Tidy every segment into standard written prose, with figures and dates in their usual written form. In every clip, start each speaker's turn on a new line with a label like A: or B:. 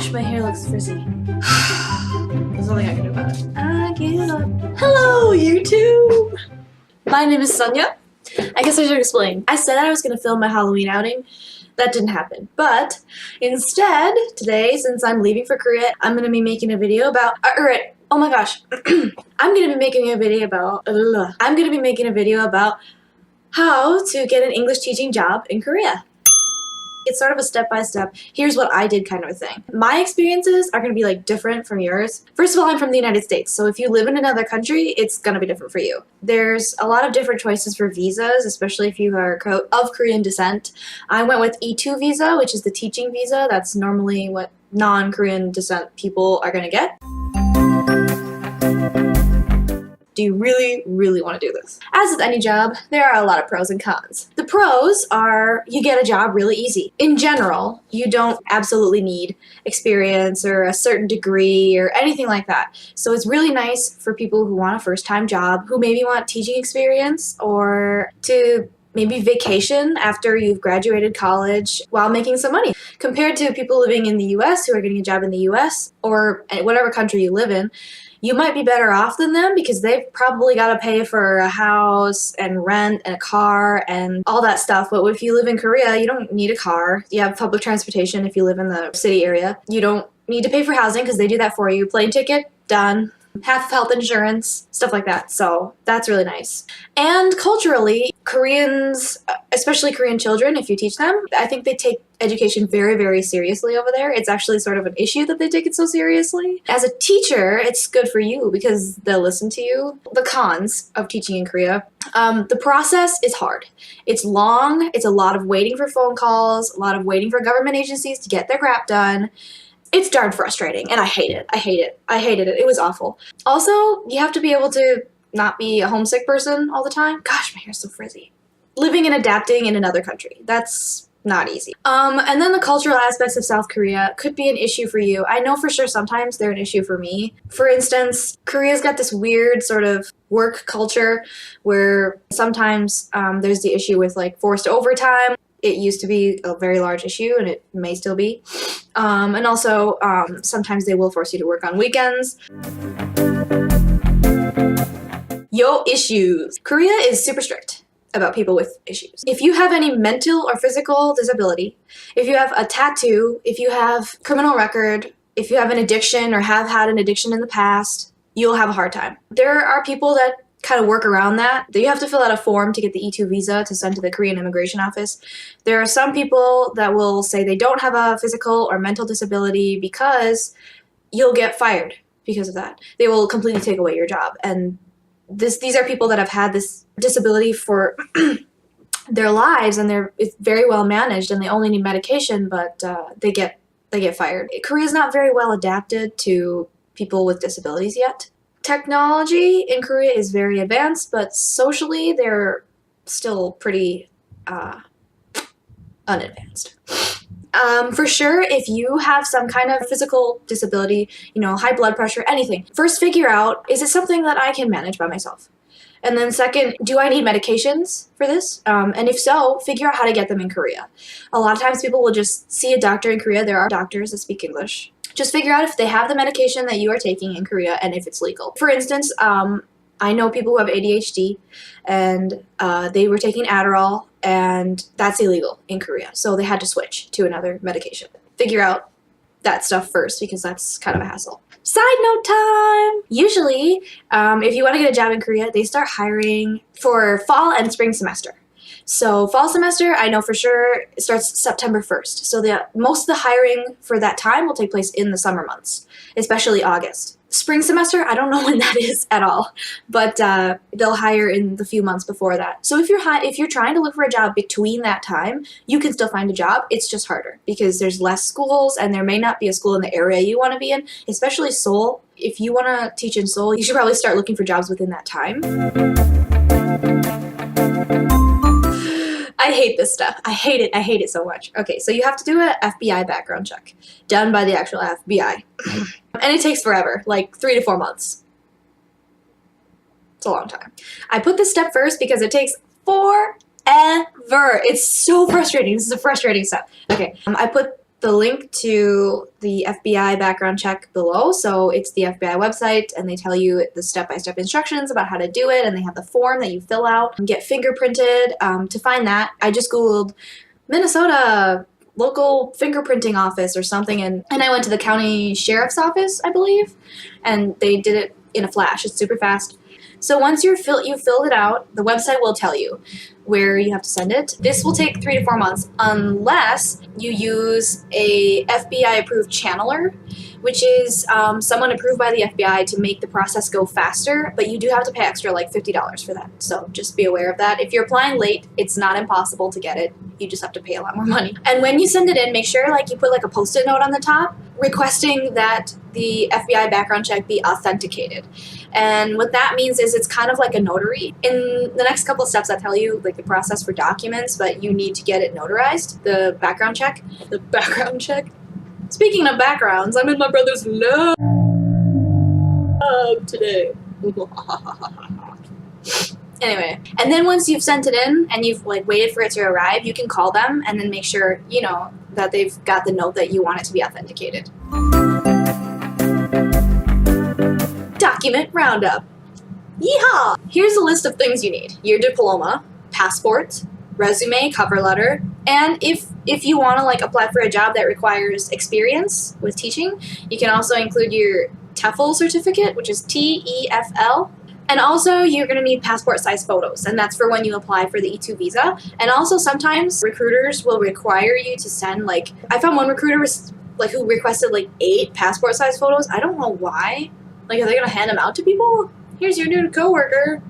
A: Gosh, my hair looks frizzy. There's nothing I can do about it. I give up. Hello, YouTube! My name is Sonia. I guess I should explain. I said I was going to film my Halloween outing. That didn't happen. But instead, today, since I'm leaving for Korea, I'm going to be making a video about... oh my gosh. I'm going to be making a video about how to get an English teaching job in Korea. It's sort of a step-by-step, here's what I did kind of a thing. My experiences are going to be like different from yours. First of all, I'm from the United States, so if you live in another country, it's going to be different for you. There's a lot of different choices for visas, especially if you are of Korean descent. I went with E2 visa, which is the teaching visa. That's normally what non-Korean descent people are going to get. Do you really, really want to do this? As with any job, there are a lot of pros and cons. The pros are you get a job really easy. In general, you don't absolutely need experience or a certain degree or anything like that. So it's really nice for people who want a first-time job, who maybe want teaching experience or to maybe vacation after you've graduated college while making some money. Compared to people living in the US who are getting a job in the US or whatever country you live in, you might be better off than them because they've probably got to pay for a house and rent and a car and all that stuff. But if you live in Korea, you don't need a car. You have public transportation if you live in the city area. You don't need to pay for housing because they do that for you. Plane ticket, done. Half health insurance, stuff like that. So that's really nice. And culturally, Koreans, especially Korean children, if you teach them, I think they take education very, very seriously over there. It's actually sort of an issue that they take it so seriously. As a teacher, it's good for you because they'll listen to you. The cons of teaching in Korea. The process is hard. It's long. It's a lot of waiting for phone calls, a lot of waiting for government agencies to get their crap done. It's darn frustrating, and I hate it. I hated it. It was awful. Also, you have to be able to not be a homesick person all the time. Gosh, my hair's so frizzy. Living and adapting in another country. That's not easy. And then the cultural aspects of South Korea could be an issue for you. I know for sure sometimes they're an issue for me. For instance, Korea's got this weird sort of work culture where sometimes there's the issue with like forced overtime. It used to be a very large issue, and it may still be. And also, sometimes they will force you to work on weekends. Yo issues. Korea is super strict about people with issues. If you have any mental or physical disability, if you have a tattoo, if you have criminal record, if you have an addiction or have had an addiction in the past, you'll have a hard time. There are people that kind of work around that. You have to fill out a form to get the E2 visa to send to the Korean immigration office. There are some people that will say they don't have a physical or mental disability because you'll get fired because of that. They will completely take away your job. And these are people that have had this disability for their lives, and it's very well managed, and they only need medication, but they get fired. Korea's not very well adapted to people with disabilities yet. Technology in Korea is very advanced, but socially they're still pretty unadvanced. For sure, if you have some kind of physical disability, high blood pressure, anything, first figure out, is it something that I can manage by myself? And then second, do I need medications for this? And if so, figure out how to get them in Korea. A lot of times people will just see a doctor in Korea. There are doctors that speak English. Just figure out if they have the medication that you are taking in Korea and if it's legal. For instance, I know people who have ADHD and they were taking Adderall, and that's illegal in Korea. So they had to switch to another medication. Figure out that stuff first because that's kind of a hassle. Side note time! Usually, if you want to get a job in Korea, they start hiring for fall and spring semester. So fall semester, I know for sure, it starts September 1st. So most of the hiring for that time will take place in the summer months, especially August. Spring semester, I don't know when that is at all, but they'll hire in the few months before that. So if you're trying to look for a job between that time, you can still find a job. It's just harder because there's less schools, and there may not be a school in the area you want to be in, especially Seoul. If you want to teach in Seoul, you should probably start looking for jobs within that time. I hate this stuff. I hate it. I hate it so much. Okay, so you have to do an FBI background check done by the actual FBI. And it takes forever, like 3 to 4 months. It's a long time. I put this step first because it takes forever. It's so frustrating. This is a frustrating step. Okay, I put the link to the FBI background check below. So it's the FBI website, and they tell you the step-by-step instructions about how to do it, and they have the form that you fill out and get fingerprinted. To find that, I just Googled Minnesota local fingerprinting office or something, and I went to the county sheriff's office, I believe, and they did it in a flash. It's super fast. So once you've filled it out, the website will tell you where you have to send it. This will take 3 to 4 months unless you use a FBI-approved channeler, which is someone approved by the FBI to make the process go faster, but you do have to pay extra, like $50 for that. So just be aware of that. If you're applying late, it's not impossible to get it. You just have to pay a lot more money. And when you send it in, make sure you put a Post-it note on the top requesting that the FBI background check be authenticated. And what that means is it's kind of like a notary. In the next couple of steps, I tell you the process for documents, but you need to get it notarized, the background check. The background check. Speaking of backgrounds, I'm in my brother's love today. Anyway, and then once you've sent it in and you've waited for it to arrive, you can call them and then make sure, that they've got the note that you want it to be authenticated. Document roundup. Yeehaw! Here's a list of things you need. Your diploma, passport, resume, cover letter, and if you want to apply for a job that requires experience with teaching, you can also include your TEFL certificate, which is TEFL. And also, you're going to need passport-size photos, and that's for when you apply for the E2 visa. And also, sometimes recruiters will require you to send, I found one recruiter who requested 8 passport-size photos. I don't know why. Are they going to hand them out to people? Here's your new coworker.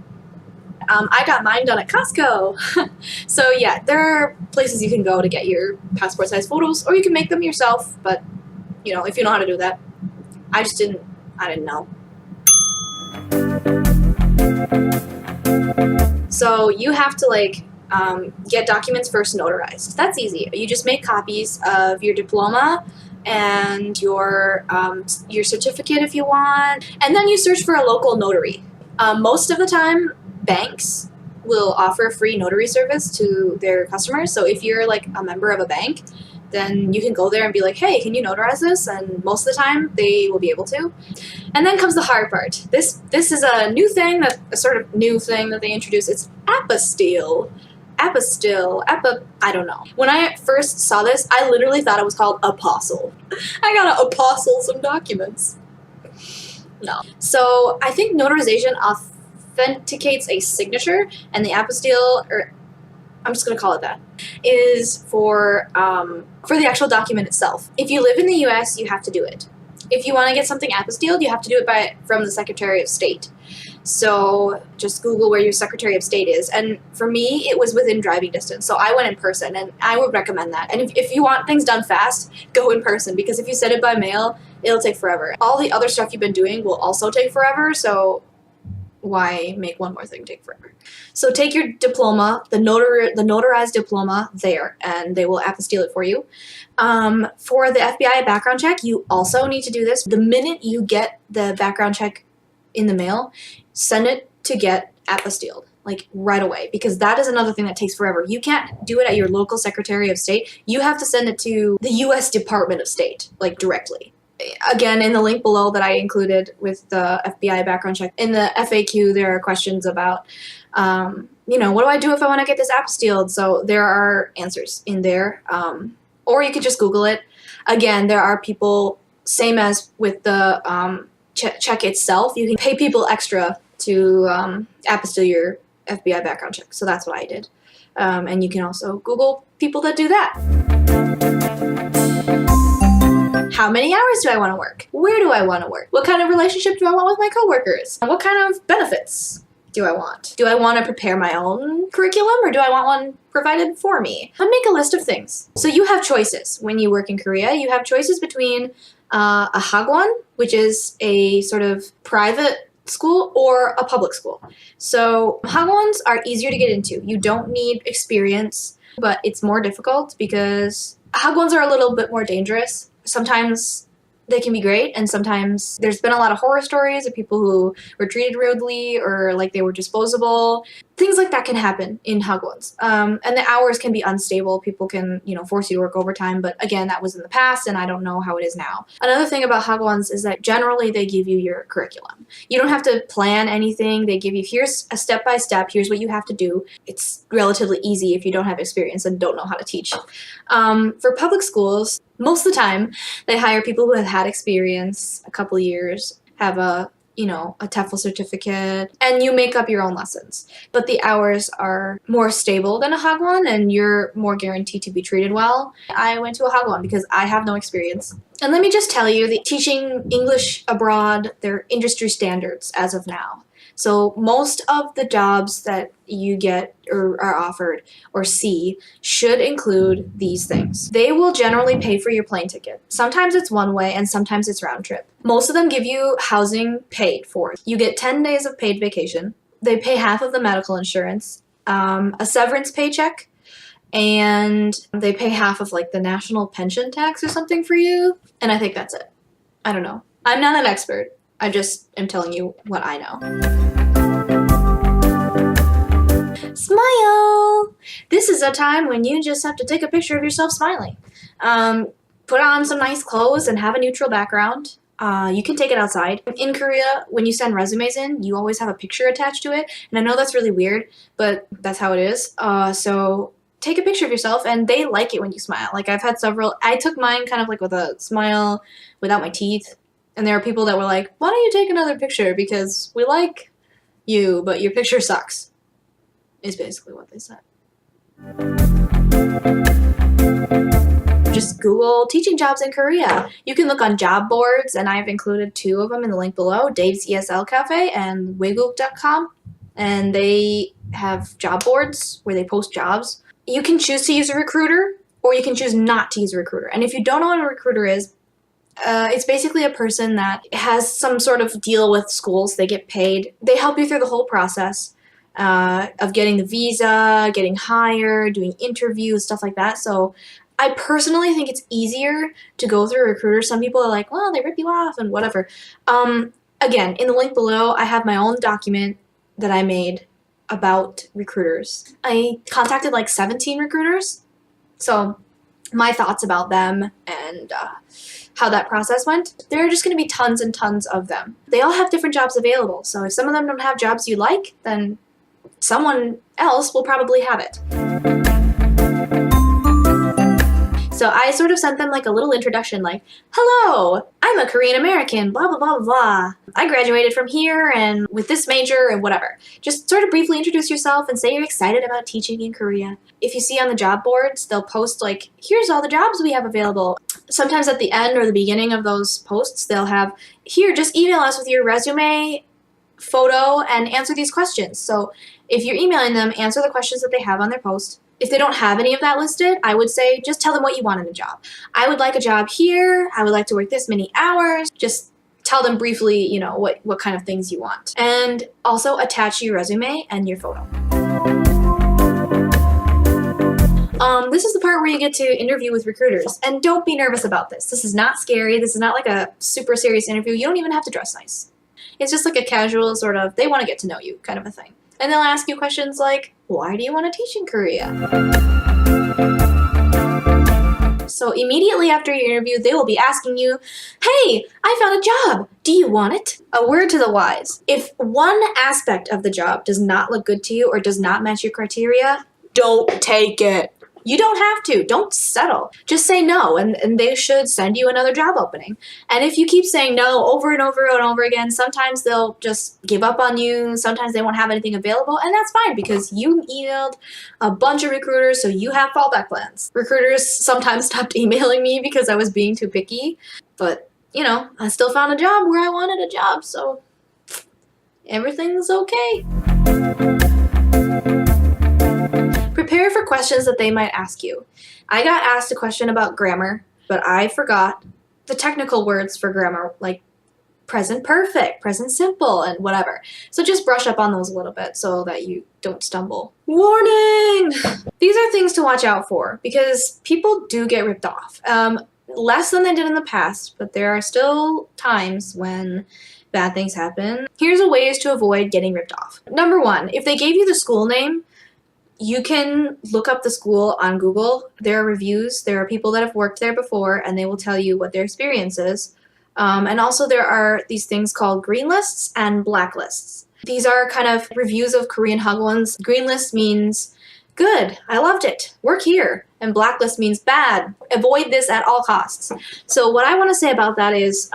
A: I got mine done at Costco. So yeah, there are places you can go to get your passport-size photos, or you can make them yourself. But if you know how to do that, I didn't know. So you have to get documents first notarized. That's easy. You just make copies of your diploma and your certificate if you want, and then you search for a local notary. Most of the time, banks will offer free notary service to their customers. So if you're a member of a bank, then you can go there and be like, hey, can you notarize this? And most of the time, they will be able to. And then comes the hard part. This is a new thing that they introduced. It's apostille. I don't know. When I first saw this, I literally thought it was called apostle. I gotta apostle some documents. No. So I think notarization authenticates a signature, and the apostille, or I'm just gonna call it that, is for the actual document itself. If you live in the U.S., you have to do it. If you want to get something apostilled, you have to do it from the Secretary of State. So just Google where your Secretary of State is. And for me, it was within driving distance. So I went in person, and I would recommend that. And if you want things done fast, go in person, because if you send it by mail, it'll take forever. All the other stuff you've been doing will also take forever, so why make one more thing take forever? So take your diploma, the notarized diploma there, and they will apostille it for you. For the FBI background check, you also need to do this. The minute you get the background check in the mail, send it to get apostilled, right away, because that is another thing that takes forever. You can't do it at your local Secretary of State. You have to send it to the U.S. Department of State, directly. Again, in the link below that I included with the FBI background check, in the FAQ, there are questions about, what do I do if I want to get this apostilled? So there are answers in there, or you could just Google it. Again, there are people, same as with the check itself, you can pay people extra to apostille your FBI background check. So that's what I did. And you can also Google people that do that. How many hours do I want to work? Where do I want to work? What kind of relationship do I want with my coworkers? What kind of benefits do I want? Do I want to prepare my own curriculum, or do I want one provided for me? I'll make a list of things. So you have choices when you work in Korea. You have choices between a hagwon, which is a sort of private school, or a public school. So hagwons are easier to get into. You don't need experience, but it's more difficult because hagwons are a little bit more dangerous. Sometimes they can be great, and sometimes there's been a lot of horror stories of people who were treated rudely or they were disposable. Things like that can happen in Hagwons. And the hours can be unstable. People can, force you to work overtime. But again, that was in the past, and I don't know how it is now. Another thing about Hagwons is that generally they give you your curriculum. You don't have to plan anything. They give you, here's a step-by-step, here's what you have to do. It's relatively easy if you don't have experience and don't know how to teach. For public schools, most of the time, they hire people who have had experience, a couple of years, have a TEFL certificate, and you make up your own lessons. But the hours are more stable than a Hagwon, and you're more guaranteed to be treated well. I went to a Hagwon because I have no experience. And let me just tell you, teaching English abroad, they're industry standards as of now. So most of the jobs that you get or are offered or see should include these things. They will generally pay for your plane ticket. Sometimes it's one way and sometimes it's round trip. Most of them give you housing paid for. You get 10 days of paid vacation. They pay half of the medical insurance, a severance paycheck, and they pay half of the national pension tax or something for you. And I think that's it. I don't know. I'm not an expert. I just am telling you what I know. Smile! This is a time when you just have to take a picture of yourself smiling. Put on some nice clothes and have a neutral background. You can take it outside. In Korea, when you send resumes in, you always have a picture attached to it. And I know that's really weird, but that's how it is. So take a picture of yourself, and they like it when you smile. I've had several. I took mine kind of with a smile without my teeth. And there are people that were like, why don't you take another picture? Because we like you, but your picture sucks, is basically what they said. Just Google teaching jobs in Korea. You can look on job boards, and I've included 2 of them in the link below, Dave's ESL Cafe and wiguk.com. And they have job boards where they post jobs. You can choose to use a recruiter, or you can choose not to use a recruiter. And if you don't know what a recruiter is, it's basically a person that has some sort of deal with schools. They get paid. They help you through the whole process of getting the visa, getting hired, doing interviews, stuff like that. So I personally think it's easier to go through a recruiter. Some people are like, well, they rip you off and whatever. Again, in the link below, I have my own document that I made about recruiters. I contacted 17 recruiters. So my thoughts about them and how that process went. There are just going to be tons and tons of them. They all have different jobs available. So if some of them don't have jobs you like, then someone else will probably have it. So I sort of sent them a little introduction, hello, I'm a Korean American, blah, blah, blah, blah. I graduated from here and with this major and whatever. Just sort of briefly introduce yourself and say you're excited about teaching in Korea. If you see on the job boards, they'll post here's all the jobs we have available. Sometimes at the end or the beginning of those posts, they'll have, here, just email us with your resume, photo, and answer these questions. So if you're emailing them, answer the questions that they have on their post. If they don't have any of that listed, I would say just tell them what you want in a job. I would like a job here. I would like to work this many hours. Just tell them briefly, what kind of things you want. And also attach your resume and your photo. This is the part where you get to interview with recruiters. And don't be nervous about this. This is not scary. This is not a super serious interview. You don't even have to dress nice. It's just a casual sort of, they want to get to know you kind of a thing. And they'll ask you questions like, why do you want to teach in Korea? So immediately after your interview, they will be asking you, hey, I found a job. Do you want it? A word to the wise. If one aspect of the job does not look good to you or does not match your criteria, don't take it. You don't have to. Don't settle. Just say no, and they should send you another job opening. And if you keep saying no over and over and over again, sometimes they'll just give up on you. Sometimes they won't have anything available, and that's fine because you emailed a bunch of recruiters, so you have fallback plans. Recruiters sometimes stopped emailing me because I was being too picky, but, I still found a job where I wanted a job, so everything's okay. Prepare for questions that they might ask you. I got asked a question about grammar, but I forgot the technical words for grammar, like present perfect, present simple, and whatever. So just brush up on those a little bit so that you don't stumble. Warning! These are things to watch out for because people do get ripped off. Less than they did in the past, but there are still times when bad things happen. Here's a ways to avoid getting ripped off. Number one, if they gave you the school name, you can look up the school on Google. There are reviews. There are people that have worked there before, and they will tell you what their experience is. And also there are these things called green lists and black lists. These are kind of reviews of Korean Hagwons. Green list means good, I loved it, work here. And blacklist means bad, avoid this at all costs. So what I want to say about that is,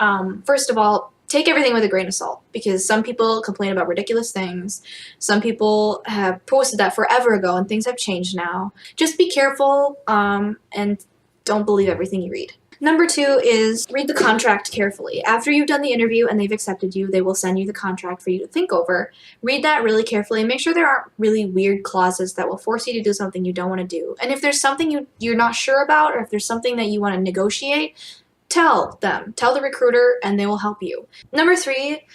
A: first of all, take everything with a grain of salt, because some people complain about ridiculous things. Some people have posted that forever ago and things have changed now. Just be careful and don't believe everything you read. Number two is read the contract carefully. After you've done the interview and they've accepted you, they will send you the contract for you to think over. Read that really carefully and make sure there aren't really weird clauses that will force you to do something you don't want to do. And if there's something you're not sure about, or if there's something that you want to negotiate, tell them. Tell the recruiter and they will help you. Number three,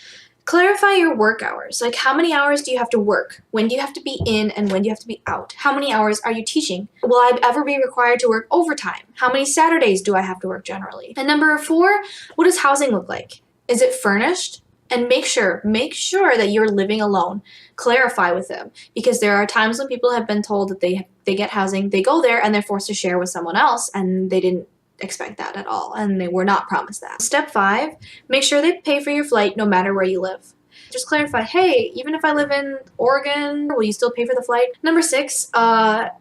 A: clarify your work hours. Like, how many hours do you have to work? When do you have to be in and when do you have to be out? How many hours are you teaching? Will I ever be required to work overtime? How many Saturdays do I have to work generally? And number four, what does housing look like? Is it furnished? And make sure that you're living alone. Clarify with them, because there are times when people have been told that they get housing, they go there and they're forced to share with someone else, and they didn't expect that at all, and they were not promised that. Step five, make sure they pay for your flight no matter where you live. Just clarify, hey, even if I live in Oregon, will you still pay for the flight? Number six,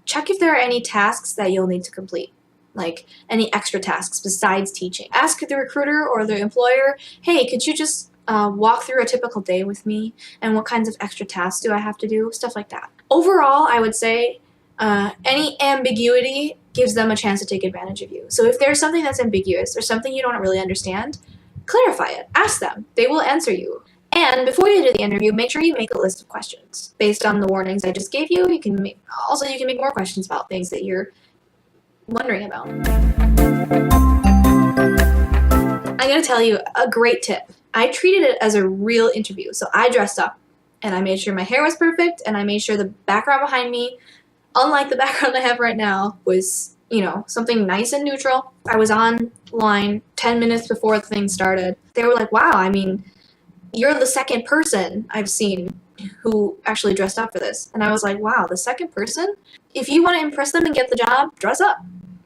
A: check if there are any tasks that you'll need to complete, like any extra tasks besides teaching. Ask the recruiter or the employer, hey, could you just walk through a typical day with me, and what kinds of extra tasks do I have to do? Stuff like that. Overall, I would say any ambiguity gives them a chance to take advantage of you. So if there's something that's ambiguous or something you don't really understand, clarify it. Ask them. They will answer you. And before you do the interview, make sure you make a list of questions. Based on the warnings I just gave you, you can make more questions about things that you're wondering about. I'm going to tell you a great tip. I treated it as a real interview. So I dressed up and I made sure my hair was perfect, and I made sure the background behind me, unlike the background I have right now, was, something nice and neutral. I was online 10 minutes before the thing started. They were like, wow, you're the second person I've seen who actually dressed up for this. And I was like, wow, the second person? If you want to impress them and get the job, dress up.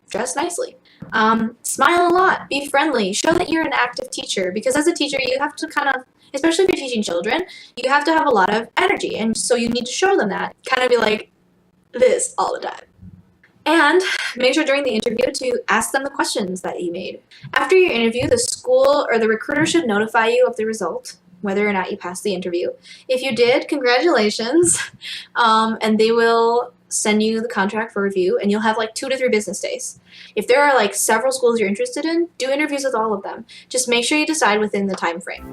A: Dress nicely. Smile a lot. Be friendly. Show that you're an active teacher, because as a teacher, you have to kind of, especially if you're teaching children, you have to have a lot of energy. And so you need to show them that. Kind of be like this all the time. And make sure during the interview to ask them the questions that you made. After your interview, the school or the recruiter should notify you of the result, whether or not you passed the interview. If you did, congratulations. And they will send you the contract for review, and you'll have like 2 to 3 business days. If there are like several schools you're interested in, do interviews with all of them. Just make sure you decide within the time frame.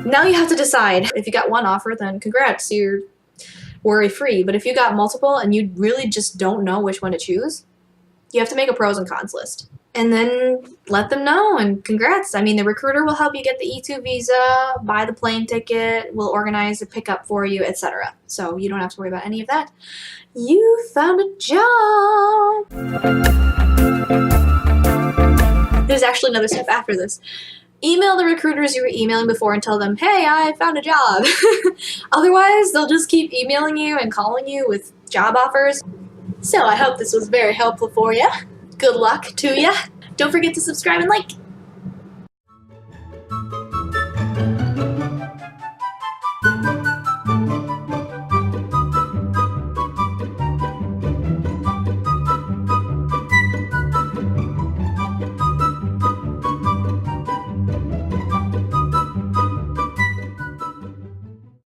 A: Now you have to decide. If you got one offer, then congrats, you're worry-free. But if you got multiple and you really just don't know which one to choose, you have to make a pros and cons list. And then let them know, and congrats. The recruiter will help you get the E2 visa, buy the plane ticket, will organize the pickup for you, etc. So you don't have to worry about any of that. You found a job! There's actually another step after this. Email the recruiters you were emailing before and tell them, hey, I found a job. Otherwise, they'll just keep emailing you and calling you with job offers. So I hope this was very helpful for you. Good luck to you. Don't forget to subscribe and like.